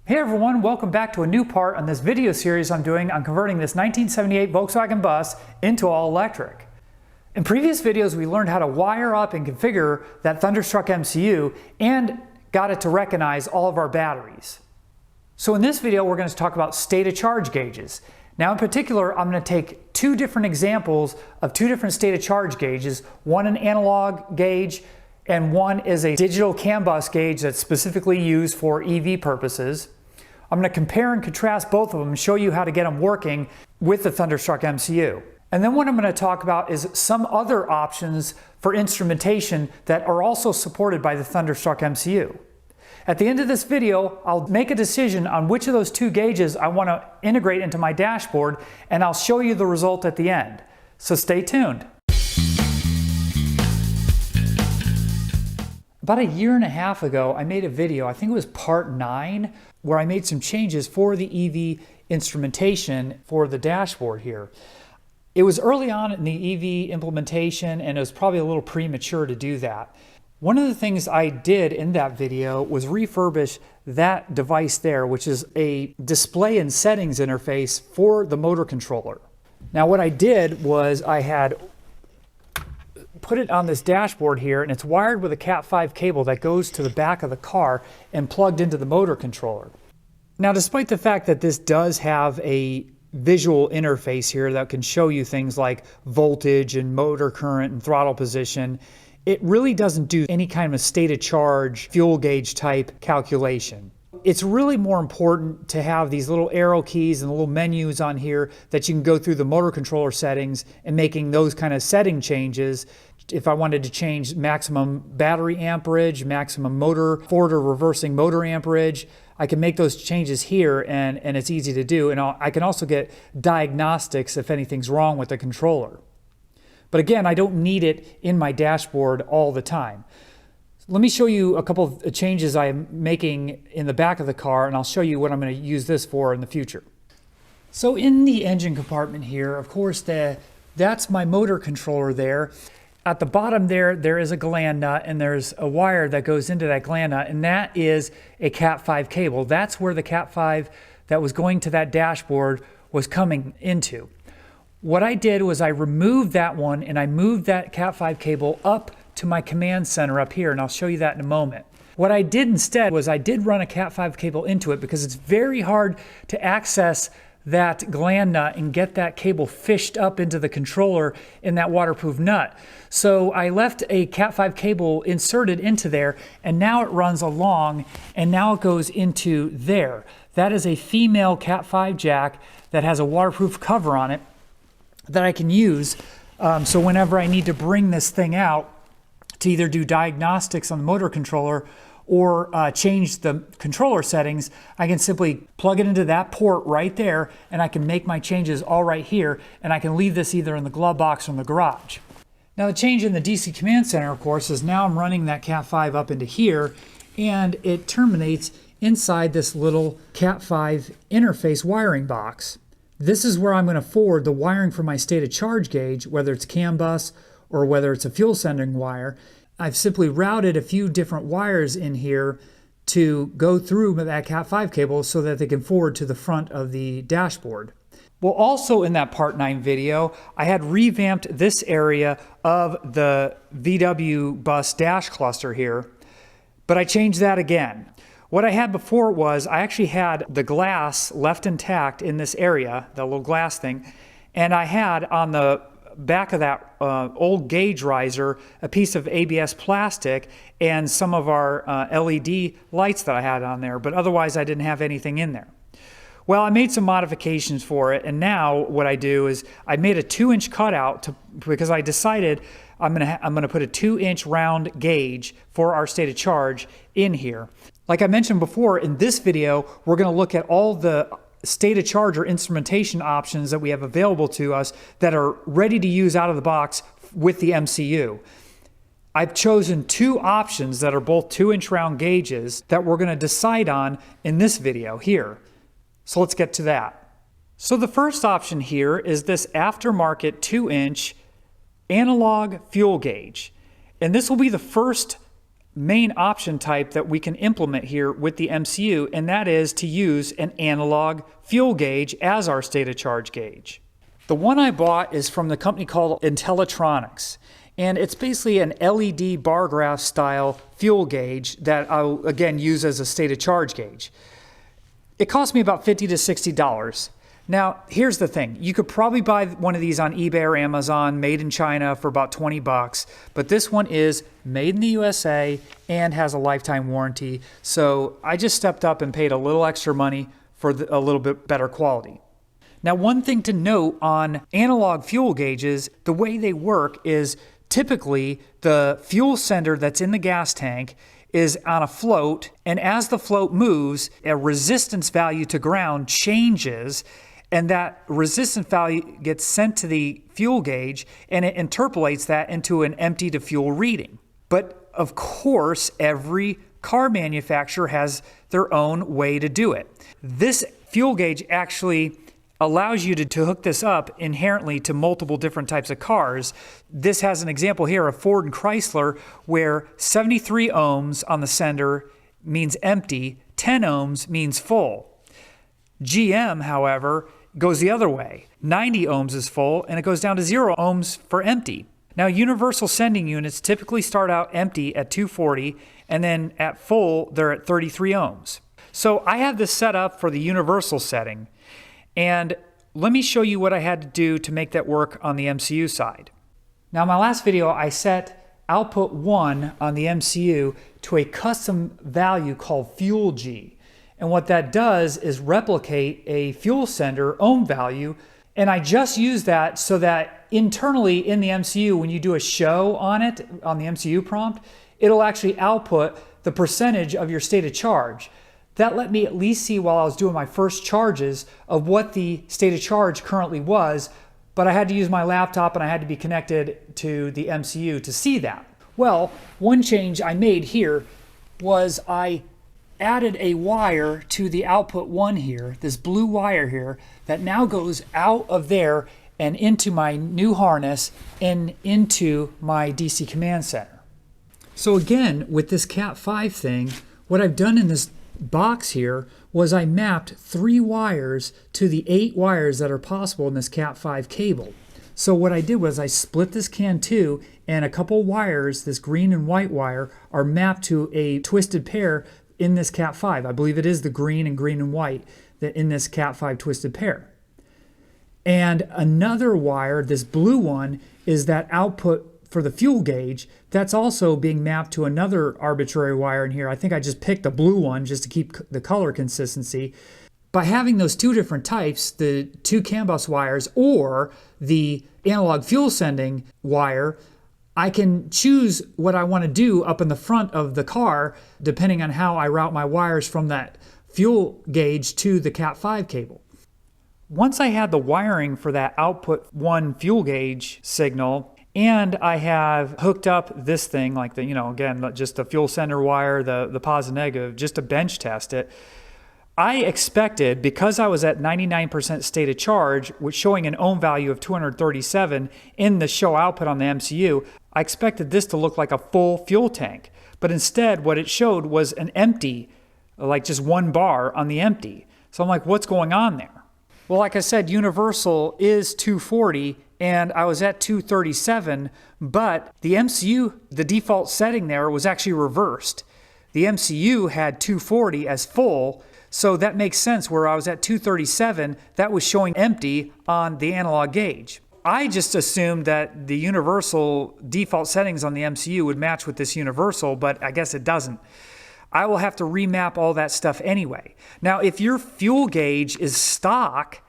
Hey everyone, welcome back to a new part on this video series I'm doing on converting this 1978 Volkswagen Bus into all electric. In previous videos we learned how to wire up and configure that Thunderstruck MCU and got it to recognize all of our batteries. So in this video we're going to talk about state of charge gauges. Now in particular I'm going to take two different examples of two different state of charge gauges, one an analog gauge and one is a digital CAN bus gauge that's specifically used for EV purposes. I'm going to compare and contrast both of them and show you how to get them working with the Thunderstruck MCU. And then what I'm going to talk about is some other options for instrumentation that are also supported by the Thunderstruck MCU. At the end of this video, I'll make a decision on which of those two gauges I want to integrate into my dashboard, and I'll show you the result at the end. So stay tuned. About a year and a half ago, I made a video, I think it was part 9, where I made some changes for the EV instrumentation for the dashboard here. It was early on in the EV implementation and it was probably a little premature to do that. One of the things I did in that video was refurbish that device there, which is a display and settings interface for the motor controller. Now what I did was I had put it on this dashboard here, and it's wired with a Cat5 cable that goes to the back of the car and plugged into the motor controller. Now, despite the fact that this does have a visual interface here that can show you things like voltage and motor current and throttle position, it really doesn't do any kind of state of charge, fuel gauge type calculation. It's really more important to have these little arrow keys and little menus on here that you can go through the motor controller settings and making those kind of setting changes. If I wanted to change maximum battery amperage, maximum motor, forward or reversing motor amperage, I can make those changes here and it's easy to do. And I can also get diagnostics if anything's wrong with the controller. But again, I don't need it in my dashboard all the time. Let me show you a couple of changes I'm making in the back of the car, and I'll show you what I'm going to use this for in the future. So in the engine compartment here, of course, that's my motor controller there. At the bottom there is a gland nut, and there's a wire that goes into that gland nut, and that is a Cat5 cable. That's where the Cat5 that was going to that dashboard was coming into. What I did was I removed that one, and I moved that Cat5 cable up to my command center up here, and I'll show you that in a moment. What I did instead was I did run a Cat5 cable into it because it's very hard to access that gland nut and get that cable fished up into the controller in that waterproof nut. So I left a Cat5 cable inserted into there, and now it runs along, and now it goes into there. That is a female Cat5 jack that has a waterproof cover on it that I can use. So whenever I need to bring this thing out to either do diagnostics on the motor controller or change the controller settings, I can simply plug it into that port right there, and I can make my changes all right here, and I can leave this either in the glove box or in the garage. Now the change in the DC command center, of course, is now I'm running that Cat5 up into here, and it terminates inside this little Cat5 interface wiring box. This is where I'm going to forward the wiring for my state of charge gauge, whether it's CAN bus or whether it's a fuel sending wire. I've simply routed a few different wires in here to go through that Cat5 cable so that they can forward to the front of the dashboard. Well, also in that part 9 video, I had revamped this area of the VW bus dash cluster here, but I changed that again. What I had before was I actually had the glass left intact in this area, the little glass thing, and I had on the back of that old gauge riser a piece of ABS plastic and some of our LED lights that I had on there, but otherwise I didn't have anything in there. Well, I made some modifications for it, and now what I do is I made a 2-inch cutout because I decided I'm gonna put a 2-inch round gauge for our state of charge in here. Like I mentioned before, in this video we're going to look at all the state of charge or instrumentation options that we have available to us that are ready to use out of the box with the MCU. I've chosen two options that are both 2-inch round gauges that we're going to decide on in this video here. So let's get to that. So the first option here is this aftermarket 2-inch analog fuel gauge. And this will be the first main option type that we can implement here with the MCU, and that is to use an analog fuel gauge as our state of charge gauge. The one I bought is from the company called Intellitronics, and it's basically an LED bar graph style fuel gauge that I'll again use as a state of charge gauge. It cost me about $50 to $60. Now, here's the thing. You could probably buy one of these on eBay or Amazon, made in China for about 20 bucks, but this one is made in the USA and has a lifetime warranty. So I just stepped up and paid a little extra money for a little bit better quality. Now, one thing to note on analog fuel gauges, the way they work is typically the fuel sender that's in the gas tank is on a float, and as the float moves, a resistance value to ground changes, and that resistance value gets sent to the fuel gauge, and it interpolates that into an empty to fuel reading. But of course, every car manufacturer has their own way to do it. This fuel gauge actually allows you to hook this up inherently to multiple different types of cars. This has an example here of Ford and Chrysler where 73 ohms on the sender means empty, 10 ohms means full. GM, however, goes the other way. 90 ohms is full, and it goes down to 0 ohms for empty. Now, universal sending units typically start out empty at 240, and then at full, they're at 33 ohms. So I have this set up for the universal setting, and let me show you what I had to do to make that work on the MCU side. Now, in my last video, I set output 1 on the MCU to a custom value called fuel G. And what that does is replicate a fuel sender ohm value. And I just use that so that internally in the MCU, when you do a show on it, on the MCU prompt, it'll actually output the percentage of your state of charge. That let me at least see while I was doing my first charges of what the state of charge currently was, but I had to use my laptop and I had to be connected to the MCU to see that. Well, one change I made here was I added a wire to the output 1 here, this blue wire here, that now goes out of there and into my new harness and into my DC command center. So again, with this Cat 5 thing, what I've done in this box here was I mapped 3 wires to the 8 wires that are possible in this Cat 5 cable. So what I did was I split this CAN 2, and a couple wires, this green and white wire, are mapped to a twisted pair in this Cat 5. I believe it is the green and white that in this Cat 5 twisted pair. And another wire, this blue one, is that output for the fuel gauge. That's also being mapped to another arbitrary wire in here. I think I just picked the blue one just to keep the color consistency. By having those 2 different types, the 2 CAN bus wires or the analog fuel sending wire, I can choose what I want to do up in the front of the car depending on how I route my wires from that fuel gauge to the Cat 5 cable. Once I had the wiring for that output 1 fuel gauge signal, and I have hooked up this thing like the, again, just the fuel sender wire, the positive negative, just to bench test it, I expected, because I was at 99% state of charge, which showing an ohm value of 237 in the show output on the MCU, I expected this to look like a full fuel tank. But instead, what it showed was an empty, like just 1 bar on the empty. So I'm like, what's going on there? Well, like I said, universal is 240, and I was at 237, but the MCU, the default setting there was actually reversed. The MCU had 240 as full, so that makes sense where I was at 237, that was showing empty on the analog gauge. I just assumed that the universal default settings on the MCU would match with this universal, but I guess it doesn't. I will have to remap all that stuff anyway. Now, if your fuel gauge is stock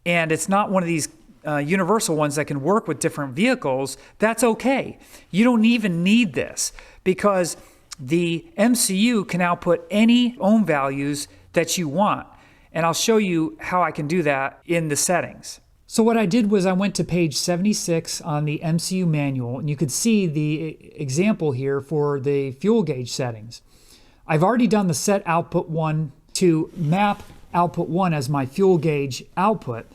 and it's not one of these universal ones that can work with different vehicles, that's okay. You don't even need this because the MCU can output any ohm values that you want. And I'll show you how I can do that in the settings. So what I did was I went to page 76 on the MCU manual, and you could see the example here for the fuel gauge settings. I've already done the set output 1 to map output 1 as my fuel gauge output.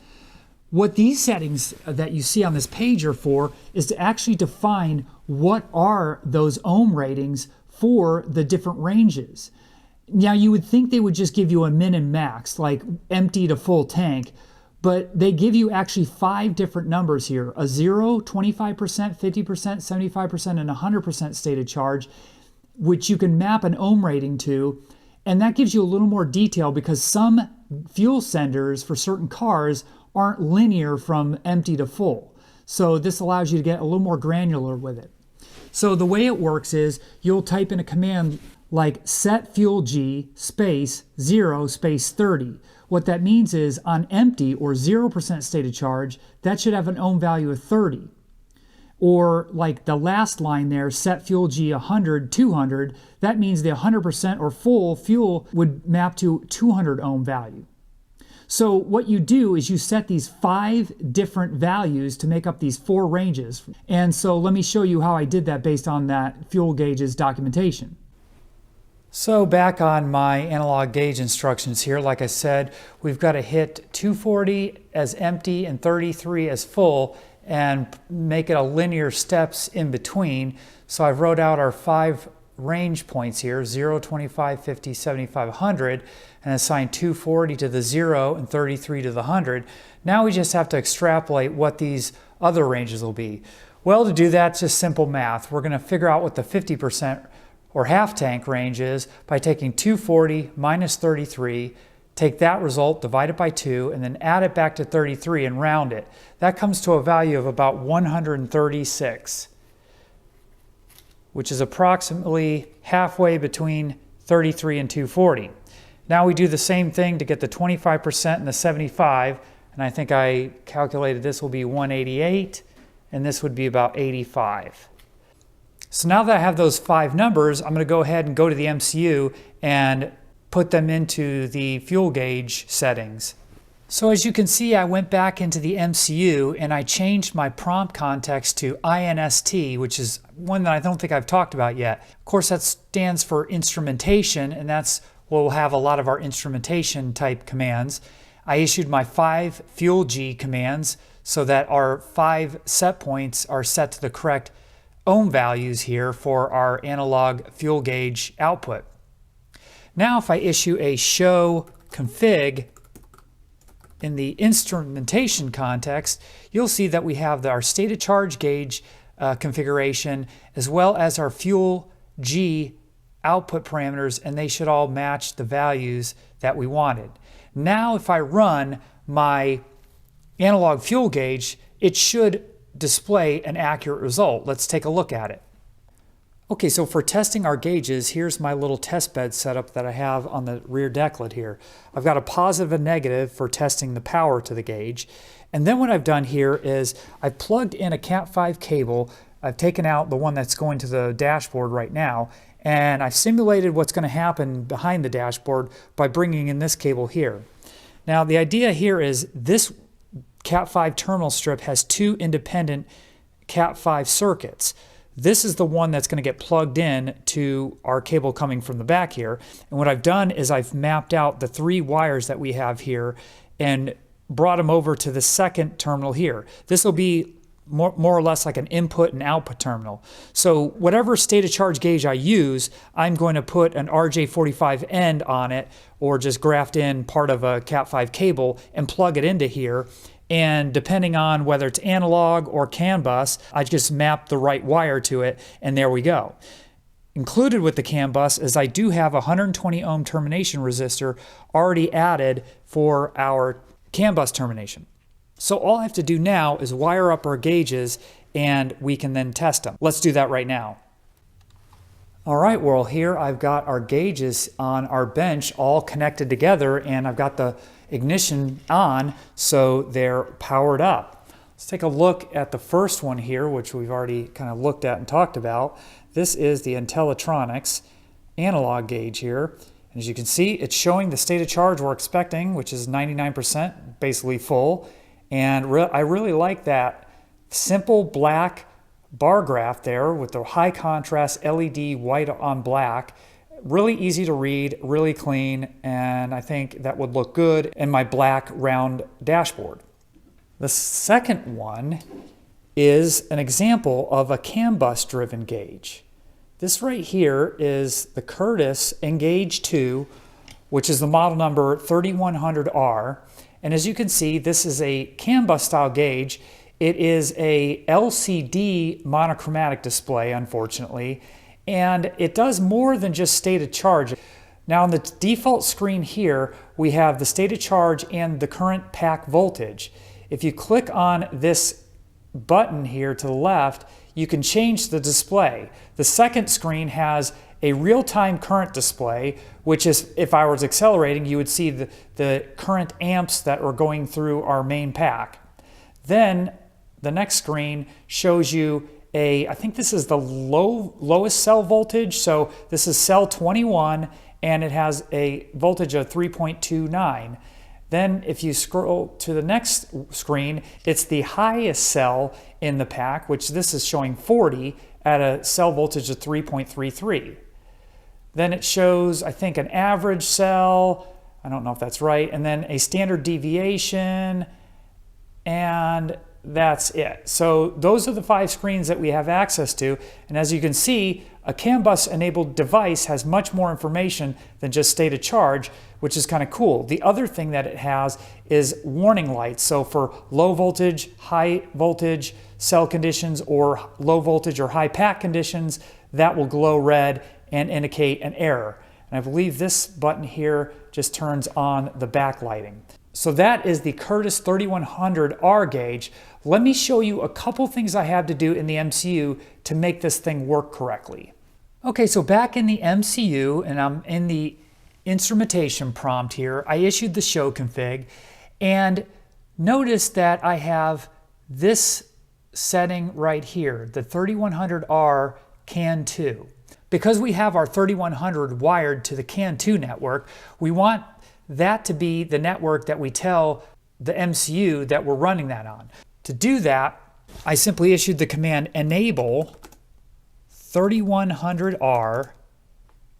What these settings that you see on this page are for is to actually define what are those ohm ratings for the different ranges. Now, you would think they would just give you a min and max, like empty to full tank, but they give you actually 5 different numbers here: a 0, 25%, 50%, 75%, and 100% stated charge, which you can map an ohm rating to. And that gives you a little more detail because some fuel senders for certain cars aren't linear from empty to full. So this allows you to get a little more granular with it. So the way it works is you'll type in a command like set fuel G space 0 space 30. What that means is on empty or 0% stated charge, that should have an ohm value of 30. Or like the last line there, set fuel G 100, 200, that means the 100% or full fuel would map to 200 ohm value. So what you do is you set these 5 different values to make up these 4 ranges. And so let me show you how I did that based on that fuel gauge's documentation. So back on my analog gauge instructions here, like I said, we've got to hit 240 as empty and 33 as full and make it a linear steps in between. So I've wrote out our 5 range points here, 0, 25, 50, 75, 100, and assigned 240 to the 0 and 33 to the 100. Now we just have to extrapolate what these other ranges will be. Well, to do that, it's just simple math. We're going to figure out what the 50% or half tank range is by taking 240 minus 33, take that result, divide it by 2, and then add it back to 33 and round it. That comes to a value of about 136, which is approximately halfway between 33 and 240. Now we do the same thing to get the 25% and the 75, and I think I calculated this will be 188, and this would be about 85. So now that I have those 5 numbers, I'm going to go ahead and go to the MCU and put them into the fuel gauge settings. So as you can see, I went back into the MCU and I changed my prompt context to INST, which is one that I don't think I've talked about yet. Of course, that stands for instrumentation, and that's where we'll have a lot of our instrumentation type commands. I issued my 5 fuel G commands so that our 5 set points are set to the correct ohm values here for our analog fuel gauge output. Now if I issue a show config in the instrumentation context, you'll see that we have our stated charge gauge configuration as well as our fuel G output parameters, and they should all match the values that we wanted. Now if I run my analog fuel gauge, it should display an accurate result. Let's take a look at it. Okay, so for testing our gauges, here's my little test bed setup that I have on the rear decklet here. I've got a positive and negative for testing the power to the gauge. And then what I've done here is I've plugged in a Cat5 cable. I've taken out the one that's going to the dashboard right now, and I've simulated what's going to happen behind the dashboard by bringing in this cable here. Now the idea here is this Cat5 terminal strip has 2 independent Cat5 circuits. This is the one that's going to get plugged in to our cable coming from the back here. And what I've done is I've mapped out the 3 wires that we have here and brought them over to the second terminal here. This will be more or less like an input and output terminal. So whatever state of charge gauge I use, I'm going to put an RJ45 end on it or just graft in part of a Cat5 cable and plug it into here. And depending on whether it's analog or CAN bus, I just map the right wire to it, and there we go. Included with the CAN bus is I do have a 120 ohm termination resistor already added for our CAN bus termination. So all I have to do now is wire up our gauges and we can then test them. Let's do that right now. All right, well here I've got our gauges on our bench all connected together, and I've got the ignition on, so they're powered up. Let's take a look at the first one here, which we've already kind of looked at and talked about. This is the Intellitronics analog gauge here. And as you can see, it's showing the state of charge we're expecting, which is 99%, basically full. And I really like that simple black bar graph there with the high contrast LED white on black. Really easy to read, really clean, and I think that would look good in my black round dashboard. The second one is an example of a CAN bus driven gauge. This right here is the Curtis Engage 2, which is the model number 3100R. And as you can see, this is a CAN bus style gauge. It is a LCD monochromatic display, unfortunately, and it does more than just state of charge. Now on the default screen here, we have the state of charge and the current pack voltage. If you click on this button here to the left, you can change the display. The second screen has a real-time current display, which is, if I was accelerating, you would see the current amps that are going through our main pack. Then the next screen shows you I think this is the lowest cell voltage. So this is cell 21, and it has a voltage of 3.29. Then if you scroll to the next screen, it's the highest cell in the pack, which this is showing 40 at a cell voltage of 3.33. Then it shows, I think, an average cell, I don't know if that's right, and then a standard deviation, and that's it. So those are the 5 screens that we have access to, and as you can see, a CAN bus enabled device has much more information than just state of charge, which is kind of cool. The other thing that it has is warning lights. So for low voltage, high voltage cell conditions, or low voltage or high pack conditions, that will glow red and indicate an error. And I believe this button here just turns on the backlighting. So that is the Curtis 3100R gauge. Let me show you a couple things I have to do in the MCU to make this thing work correctly. Okay, so back in the MCU, and I'm in the instrumentation prompt here, I issued the show config, and notice that I have this setting right here, the 3100R CAN 2. Because we have our 3100 wired to the CAN 2 network, we want that to be the network that we tell the MCU that we're running that on. To do that, I simply issued the command enable 3100R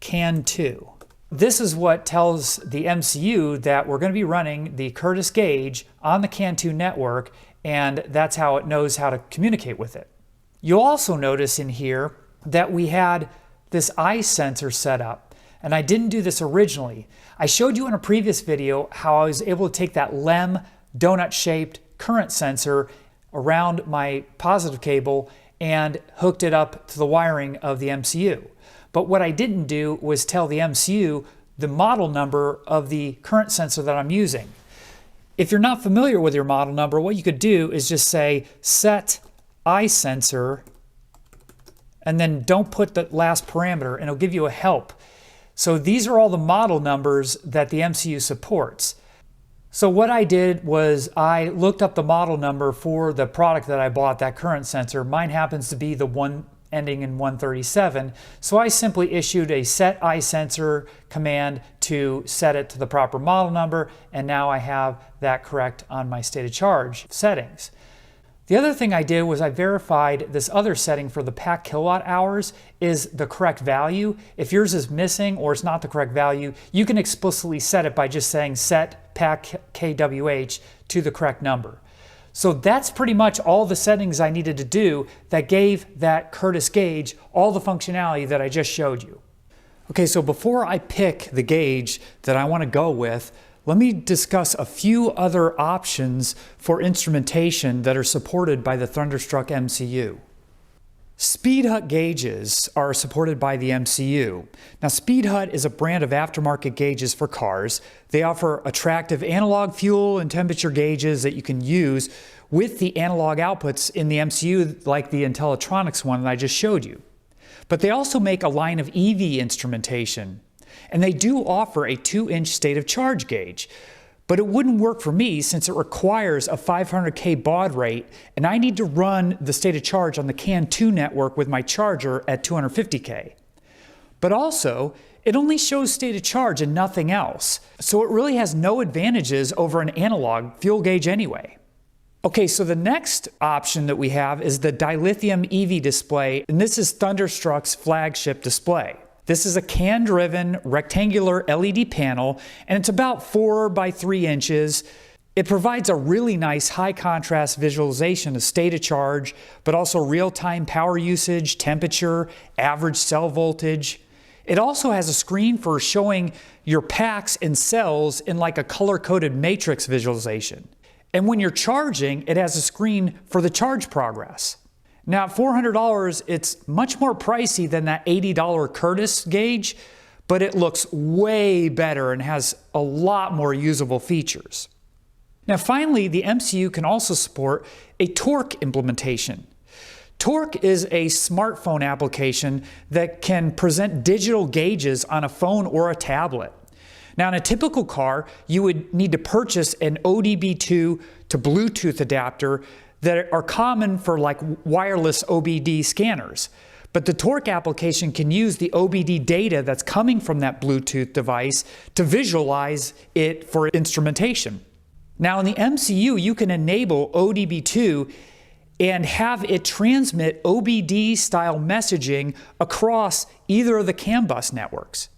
CAN 2. This is what tells the MCU that we're going to be running the Curtis gauge on the CAN 2 network, and that's how it knows how to communicate with it. You'll also notice in here that we had this eye sensor set up, and I didn't do this originally. I showed you in a previous video how I was able to take that LEM donut-shaped current sensor around my positive cable and hooked it up to the wiring of the MCU. But what I didn't do was tell the MCU the model number of the current sensor that I'm using. If you're not familiar with your model number, what you could do is just say set eye sensor, and then don't put the last parameter, and it'll give you a help. So these are all the model numbers that the MCU supports. So what I did was I looked up the model number for the product that I bought, that current sensor. Mine happens to be the one ending in 137. So I simply issued a set eye sensor command to set it to the proper model number, and now I have that correct on my state of charge settings. The other thing I did was I verified this other setting for the pack kilowatt hours is the correct value. If yours is missing or it's not the correct value, you can explicitly set it by just saying set pack kWh to the correct number. So that's pretty much all the settings I needed to do that gave that Curtis gauge all the functionality that I just showed you. Okay, so before I pick the gauge that I want to go with, let me discuss a few other options for instrumentation that are supported by the Thunderstruck MCU. Speedhut gauges are supported by the MCU. Now, Speedhut is a brand of aftermarket gauges for cars. They offer attractive analog fuel and temperature gauges that you can use with the analog outputs in the MCU, like the Intellitronics one that I just showed you. But they also make a line of EV instrumentation. And they do offer a 2-inch state of charge gauge, but it wouldn't work for me since it requires a 500K baud rate, and I need to run the state of charge on the CAN 2 network with my charger at 250K. But also, it only shows state of charge and nothing else, so it really has no advantages over an analog fuel gauge anyway. Okay, so the next option that we have is the dilithium EV display, and this is Thunderstruck's flagship display. This is a CAN-driven rectangular LED panel, and it's about 4 by 3 inches. It provides a really nice high contrast visualization of state of charge, but also real-time power usage, temperature, average cell voltage. It also has a screen for showing your packs and cells in like a color-coded matrix visualization. And when you're charging, it has a screen for the charge progress. Now at $400, it's much more pricey than that $80 Curtis gauge, but it looks way better and has a lot more usable features. Now finally, the MCU can also support a torque implementation. Torque is a smartphone application that can present digital gauges on a phone or a tablet. Now in a typical car, you would need to purchase an ODB2 to Bluetooth adapter that are common for like wireless OBD scanners. But the torque application can use the OBD data that's coming from that Bluetooth device to visualize it for instrumentation. Now in the MCU, you can enable ODB2 and have it transmit OBD style messaging across either of the CAN bus networks.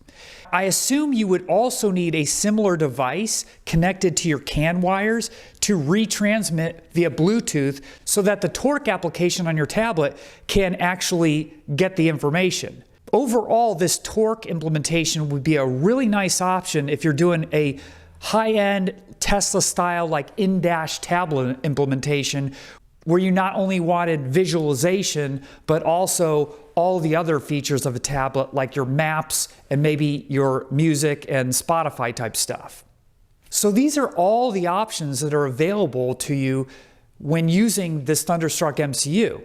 I assume you would also need a similar device connected to your CAN wires to retransmit via Bluetooth so that the torque application on your tablet can actually get the information. Overall, this torque implementation would be a really nice option if you're doing a high-end Tesla style like in-dash tablet implementation where you not only wanted visualization but also all the other features of a tablet like your maps and maybe your music and Spotify type stuff. So these are all the options that are available to you when using this Thunderstruck MCU.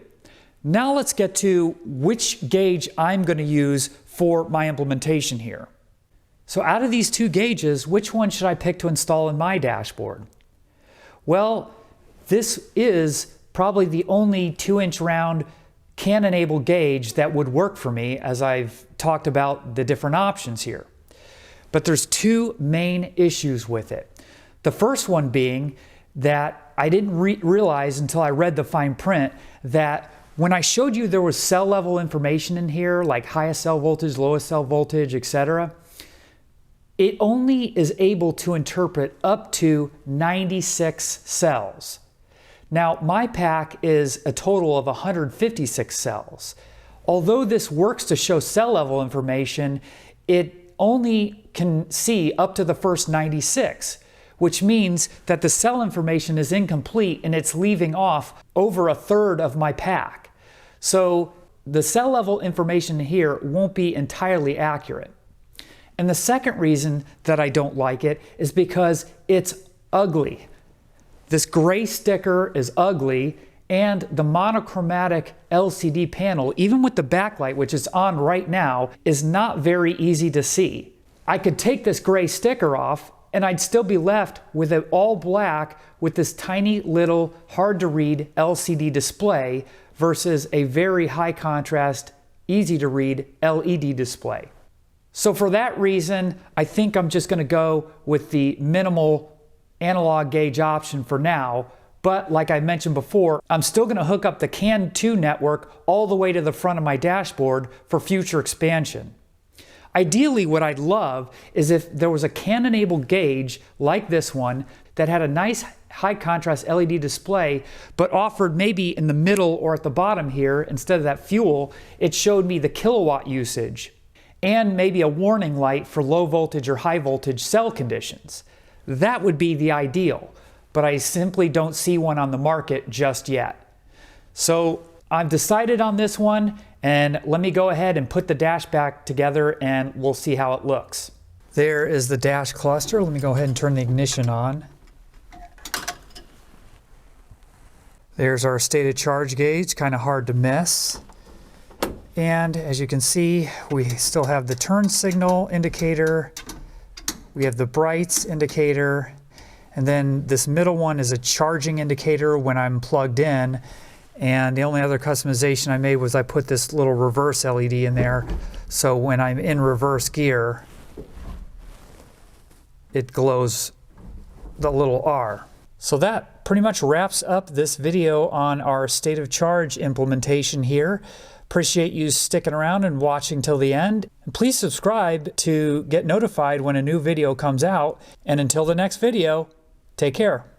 Now let's get to which gauge I'm going to use for my implementation here. So out of these two gauges, which one should I pick to install in my dashboard? Well, this is probably the only 2-inch round CAN-enabled gauge that would work for me, as I've talked about the different options here. But there's two main issues with it. The first one being that I didn't realize until I read the fine print that when I showed you there was cell level information in here, like highest cell voltage, lowest cell voltage, etc., it only is able to interpret up to 96 cells. Now, my pack is a total of 156 cells. Although this works to show cell level information, it only can see up to the first 96, which means that the cell information is incomplete and it's leaving off over a third of my pack. So the cell level information here won't be entirely accurate. And the second reason that I don't like it is because it's ugly. This gray sticker is ugly, and the monochromatic LCD panel, even with the backlight, which is on right now, is not very easy to see. I could take this gray sticker off and I'd still be left with it all black with this tiny little hard to read LCD display versus a very high contrast, easy to read LED display. So for that reason, I think I'm just going to go with the minimal analog gauge option for now, but like I mentioned before, I'm still going to hook up the CAN 2 network all the way to the front of my dashboard for future expansion. Ideally, what I'd love is if there was a CAN-enabled gauge like this one that had a nice high contrast LED display, but offered maybe in the middle or at the bottom here, instead of that fuel, it showed me the kilowatt usage and maybe a warning light for low voltage or high voltage cell conditions. That would be the ideal, but I simply don't see one on the market just yet. So I've decided on this one, and let me go ahead and put the dash back together and we'll see how it looks. There is the dash cluster. Let me go ahead and turn the ignition on. There's our state of charge gauge, kind of hard to miss. And as you can see, we still have the turn signal indicator. We have the brights indicator, and then this middle one is a charging indicator when I'm plugged in. And the only other customization I made was I put this little reverse LED in there, so when I'm in reverse gear, it glows the little R. So that pretty much wraps up this video on our state of charge implementation here. Appreciate you sticking around and watching till the end. And please subscribe to get notified when a new video comes out. And until the next video, take care.